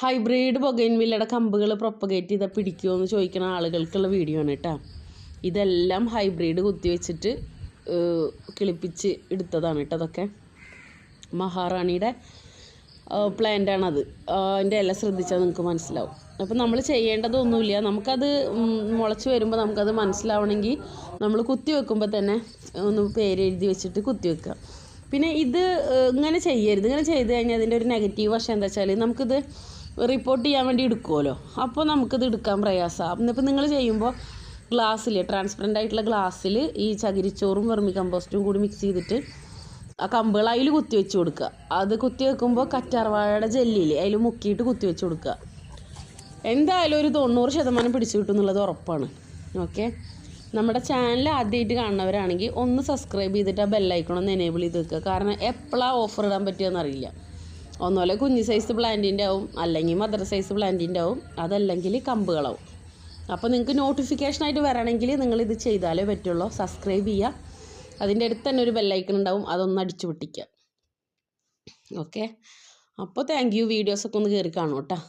Hybrid ബൊഗൈൻവില്ലയുടെ കമ്പുകൾ propagate ചെയ്താൽ പിടിക്കുമോ എന്ന് ചോദിക്കുന്ന ആളുകൾക്കുള്ള വീഡിയോ ആണ് കേട്ടോ. ഇതെല്ലാം ഹൈബ്രിഡ് കുത്തിവെച്ചിട്ട് കിളിപ്പിച്ച് എടുത്തതാണ് കേട്ടോ. അതൊക്കെ മഹാറാണിയുടെ പ്ലാന്റാണത്. അതിൻ്റെ ഇല ശ്രദ്ധിച്ചാൽ നിങ്ങൾക്ക് മനസ്സിലാവും. അപ്പം നമ്മൾ ചെയ്യേണ്ടതൊന്നുമില്ല. നമുക്കത് മുളച്ച് വരുമ്പോൾ നമുക്കത് മനസ്സിലാവണമെങ്കിൽ നമ്മൾ കുത്തി വെക്കുമ്പോൾ തന്നെ ഒന്ന് പേരെഴുതി വെച്ചിട്ട് കുത്തി വെക്കുക. പിന്നെ ഇത് ഇങ്ങനെ ചെയ്യരുത്. ഇങ്ങനെ ചെയ്ത് കഴിഞ്ഞാൽ അതിൻ്റെ ഒരു നെഗറ്റീവ് വശം എന്താ വെച്ചാൽ നമുക്കിത് റിപ്പോർട്ട് ചെയ്യാൻ വേണ്ടി എടുക്കുമല്ലോ. അപ്പോൾ നമുക്കിത് എടുക്കാൻ പ്രയാസമാണ്. എന്നിപ്പോൾ നിങ്ങൾ ചെയ്യുമ്പോൾ ഗ്ലാസ്സിൽ, ട്രാൻസ്പെറൻ്റ് ആയിട്ടുള്ള ഗ്ലാസ്സിൽ ഈ ചകിരിച്ചോറും വെർമി കമ്പോസ്റ്റും കൂടി മിക്സ് ചെയ്തിട്ട് ആ കമ്പുകൾ അതിൽ കുത്തി വെച്ച് കൊടുക്കുക. അത് കുത്തി വെക്കുമ്പോൾ കറ്റാർവാഴയുടെ ജെല്ലിൽ അതിൽ മുക്കിയിട്ട് കുത്തി വെച്ച് കൊടുക്കുക. എന്തായാലും ഒരു 90% പിടിച്ചു കിട്ടും എന്നുള്ളത് ഉറപ്പാണ്. ഓക്കെ, നമ്മുടെ ചാനൽ ആദ്യമായിട്ട് കാണുന്നവരാണെങ്കിൽ ഒന്ന് സബ്സ്ക്രൈബ് ചെയ്തിട്ട് ആ ബെല്ലൈക്കൺ ഒന്ന് എനേബിൾ ചെയ്ത് വെക്കുക. കാരണം എപ്പോഴാണ് ഓഫർ ഇടാൻ പറ്റുമെന്ന് അറിയില്ല. ഒന്നുമല്ല കുഞ്ഞ് സൈസ് പ്ലാന്റിൻ്റെ ആവും, അല്ലെങ്കിൽ മദർ സൈസ് പ്ലാന്റിൻ്റെ ആവും, അതല്ലെങ്കിൽ കമ്പുകളാവും. അപ്പോൾ നിങ്ങൾക്ക് നോട്ടിഫിക്കേഷനായിട്ട് വരണമെങ്കിൽ നിങ്ങളിത് ചെയ്താലേ പറ്റുള്ളൂ. സബ്സ്ക്രൈബ് ചെയ്യുക, അതിൻ്റെ അടുത്ത് തന്നെ ഒരു ബെല്ലൈക്കൺ ഉണ്ടാവും, അതൊന്ന് അടിച്ചു പൊട്ടിക്കുക. ഓക്കെ, അപ്പോൾ താങ്ക് യു. വീഡിയോസൊക്കെ ഒന്ന് കയറി കാണും കേട്ടോ.